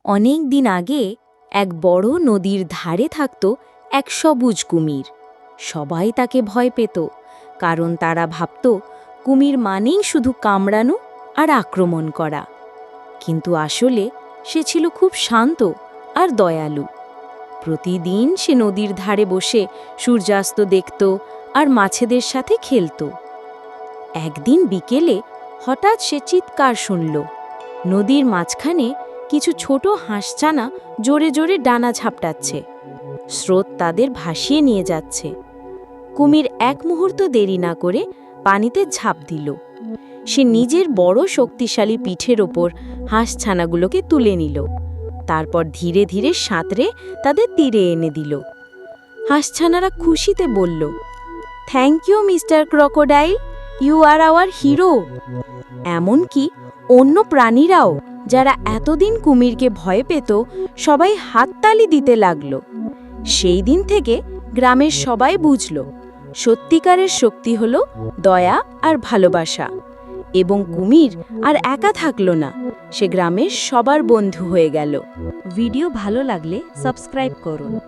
অনেক দিন আগে এক বড় নদীর ধারে থাকত এক সবুজ কুমির। সবাই তাকে ভয় পেত, কারণ তারা ভাবত কুমির মানেই শুধু কামড়ানো আর আক্রমণ করা। কিন্তু আসলে সে ছিল খুব শান্ত আর দয়ালু। প্রতিদিন সে নদীর ধারে বসে সূর্যাস্ত দেখত আর মাছেদের সাথে খেলত। একদিন বিকেলে হঠাৎ সে চিৎকার শুনল। নদীর মাঝখানে কিছু ছোট হাঁসছানা জোরে জোরে ডানা ঝাপটাচ্ছে। স্রোত তাদের ভাসিয়ে নিয়ে যাচ্ছে। কুমির এক মুহূর্ত দেরি না করে পানিতে ঝাঁপ দিল। সে নিজের বড় শক্তিশালী পিঠের ওপর হাঁসছানাগুলোকে তুলে নিল। তারপর ধীরে ধীরে সাঁতরে তাদের তীরে এনে দিল। হাঁসছানারা খুশিতে বলল, thank you mister crocodile, you are our hero. এমনকি অন্য প্রাণীরাও, যারা এতদিন কুমিরকে ভয় পেত, সবাই হাততালি দিতে লাগল। সেই দিন থেকে গ্রামের সবাই বুঝল, সত্যিকারের শক্তি হলো দয়া আর ভালোবাসা। এবং কুমির আর একা থাকলো না, সে গ্রামের সবার বন্ধু হয়ে গেল। ভিডিও ভালো লাগলে সাবস্ক্রাইব করুন।